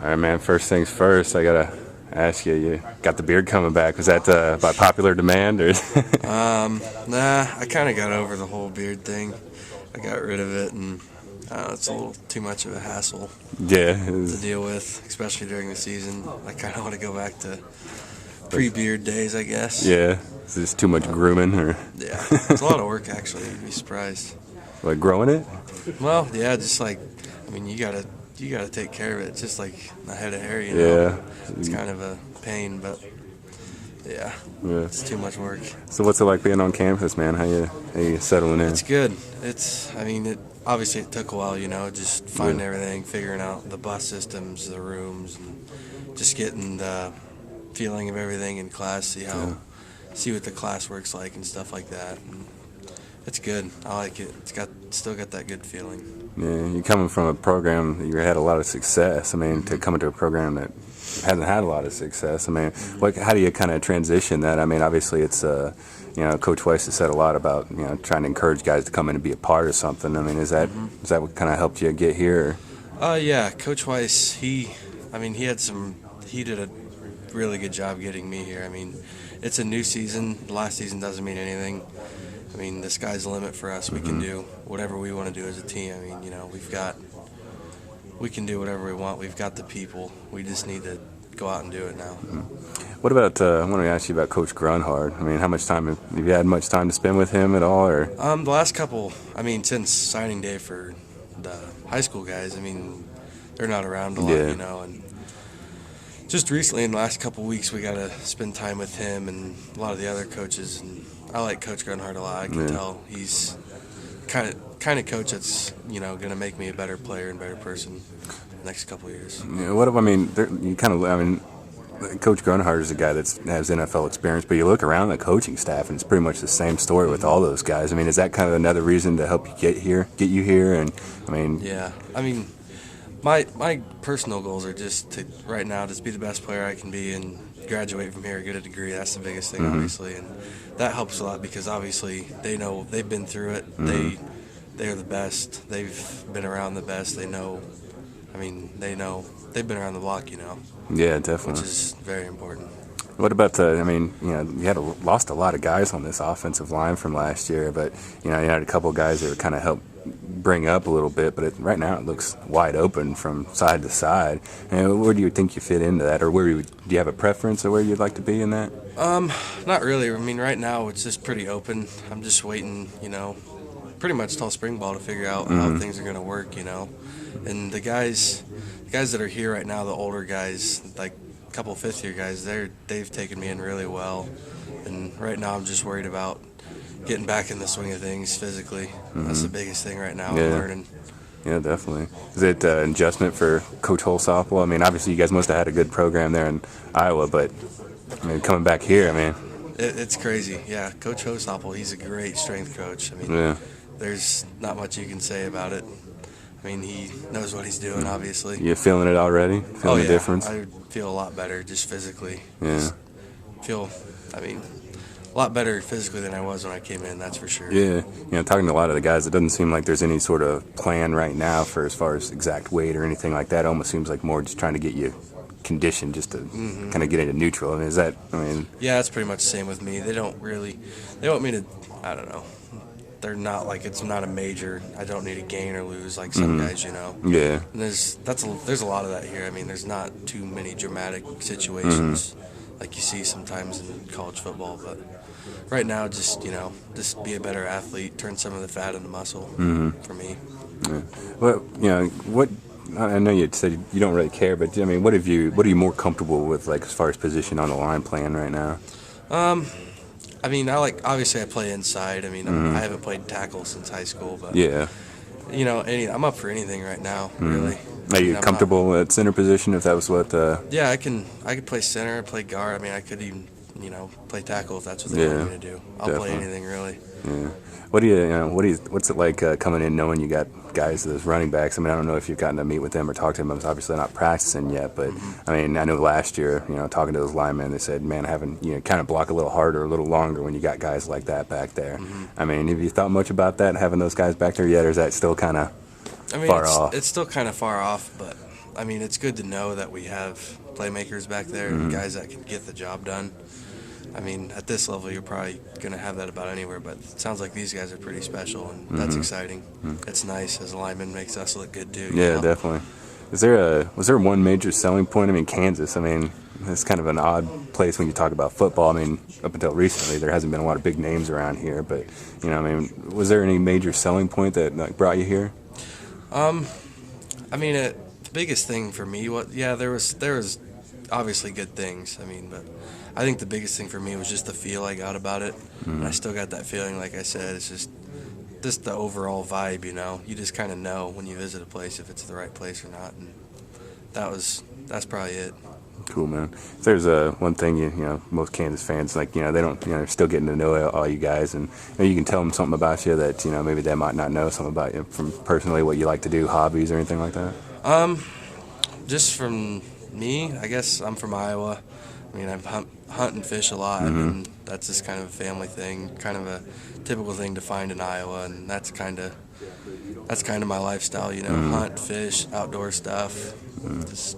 All right, man. First things first, I gotta ask you. You got the beard coming back. Was that by popular demand, or? Nah, I kind of got over the whole beard thing. I got rid of it, and it's a little too much of a hassle Yeah. to deal with, especially during the season. I kind of want to go back to pre-beard days, I guess. Yeah. Is this too much grooming, or Yeah, it's a lot of work, actually. You'd be surprised. like growing it? Well, yeah, just like, I mean, you gotta take care of it, just like a head of hair, you know. Yeah. It's kind of a pain, but yeah, Yeah. it's too much work. So what's it like being on campus, man? How you settling in? It's good. I mean, obviously it took a while, you know, just finding everything, figuring out the bus systems, the rooms, and just getting the feeling of everything in class, see what the class works like and stuff like that. And it's good. I like it. Still got that good feeling. Yeah, you're coming from a program that you had a lot of success. I mean, to come into a program that hasn't had a lot of success. I mean, how do you kind of transition that? I mean, obviously it's Coach Weiss has said a lot about trying to encourage guys to come in and be a part of something. I mean, is that what kind of helped you get here? Yeah, Coach Weiss. He did a really good job getting me here. I mean, it's a new season. Last season doesn't mean anything. I mean, the sky's the limit for us. We can do whatever we want to do as a team. I mean, we can do whatever we want. We've got the people. We just need to go out and do it now. What about, I want to ask you about Coach Grunhard. I mean, how much time, have you had much time to spend with him at all? Or? The last couple, I mean, since signing day for the high school guys, I mean, they're not around a lot, and just recently in the last couple weeks we got to spend time with him and a lot of the other coaches, and I like Coach Grunhard a lot. I can tell he's kind of coach that's going to make me a better player and better person the next couple of years. Yeah, Coach Grunhard is a guy that has NFL experience, but you look around the coaching staff and it's pretty much the same story with all those guys. I mean, is that kind of another reason to help you get you here? And I mean, yeah, I mean, my personal goals are just to right now just be the best player I can be and graduate from here, get a degree. That's the biggest thing, obviously, and that helps a lot because obviously they know they've been through it. They are the best. They've been around the best. They know. I mean, they know they've been around the block, Yeah, definitely. Which is very important. What about you lost a lot of guys on this offensive line from last year, but you had a couple of guys that kind of helped bring up a little bit, but right now it looks wide open from side to side. And where do you think you fit into that, or do you have a preference of where you'd like to be in that? Not really. I mean, right now it's just pretty open. I'm just waiting, pretty much till spring ball to figure out how things are going to work, And the guys that are here right now, the older guys, like a couple fifth-year guys, they've taken me in really well. And right now I'm just worried about getting back in the swing of things physically. That's the biggest thing right now. I'm learning. Yeah, definitely. Is it an adjustment for Coach Holsopple? I mean, obviously you guys must have had a good program there in Iowa, but I mean, coming back here, I mean. It's crazy. Yeah, Coach Holsopple, he's a great strength coach. I mean, there's not much you can say about it. I mean, he knows what he's doing, obviously. You feeling it already? Feeling the difference? I feel a lot better just physically. Yeah. A lot better physically than I was when I came in, that's for sure. Yeah. Talking to a lot of the guys, it doesn't seem like there's any sort of plan right now for as far as exact weight or anything like that. It almost seems like more just trying to get you conditioned just to kind of get into neutral. And Yeah, it's pretty much the same with me. They want me to, I don't know. They're not like it's not a major. I don't need to gain or lose like some guys, Yeah. And there's a lot of that here. I mean, there's not too many dramatic situations like you see sometimes in college football. But right now, just be a better athlete, turn some of the fat into muscle for me. Yeah. Well, I know you said you don't really care, but I mean, what are you more comfortable with, like as far as position on the line playing right now? I mean, obviously I play inside. I mean, I haven't played tackle since high school, but I'm up for anything right now, really. Are you comfortable at center position if that was what? Yeah, I could play center, play guard. I mean, I could even play tackle if that's what they want me to do. I'll play anything really. Yeah. What's it like coming in knowing you got guys as running backs? I mean, I don't know if you've gotten to meet with them or talk to them. I was obviously not practicing yet, but I mean, I know last year, talking to those linemen, they said, man, having kind of block a little harder, a little longer when you got guys like that back there. I mean, have you thought much about that, having those guys back there yet, or is that still kind of far off? It's still kind of far off, but I mean, it's good to know that we have playmakers back there, guys that can get the job done. I mean, at this level, you're probably going to have that about anywhere, but it sounds like these guys are pretty special, and that's exciting. It's nice as a lineman, makes us look good too. Yeah, you know? definitely. Was there one major selling point? I mean, Kansas. I mean, it's kind of an odd place when you talk about football. I mean, up until recently, there hasn't been a lot of big names around here. But you know, I mean, was there any major selling point that like brought you here? I mean, the biggest thing for me, there was obviously good things. I mean, but I think the biggest thing for me was just the feel I got about it. And I still got that feeling, like I said, it's just the overall vibe, you know. You just kind of know when you visit a place if it's the right place or not, and that's probably it. Cool, man. If there's one thing you know most Kansas fans like, you know, they don't, you know, they're still getting to know all you guys, and you know, you can tell them something about you that, you know, maybe they might not know something about you from personally, what you like to do, hobbies or anything like that. Just from me, I guess I'm from Iowa. I mean, I hunt and fish a lot, and that's just kind of a family thing, kind of a typical thing to find in Iowa, and that's kind of my lifestyle, you know, hunt, fish, outdoor stuff. Just,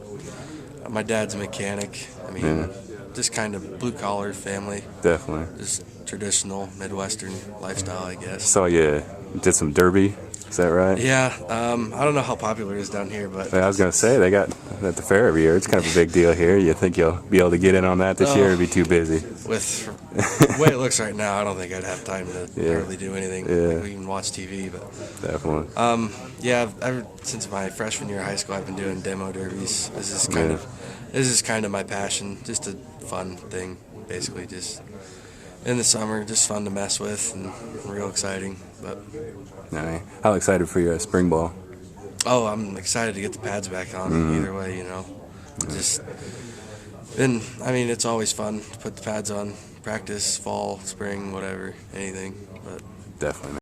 my dad's a mechanic. I mean, just kind of blue-collar family. Definitely. Just traditional Midwestern lifestyle, I guess. Saw you did some derby. Is that right? Yeah, I don't know how popular it is down here, but I was going to say, they got at the fair every year. It's kind of a big deal here. You think you'll be able to get in on that this year or be too busy? With the way it looks right now, I don't think I'd have time to hardly do anything. Yeah. Like, we even watch TV, but Definitely. ever since my freshman year of high school, I've been doing demo derbies. This is kind of my passion, just a fun thing, basically. Just in the summer, just fun to mess with and real exciting. But how excited for your spring ball? oh, I'm excited to get the pads back on. Either way, you know, I mean, it's always fun to put the pads on, practice, fall, spring, whatever, anything. But Definitely.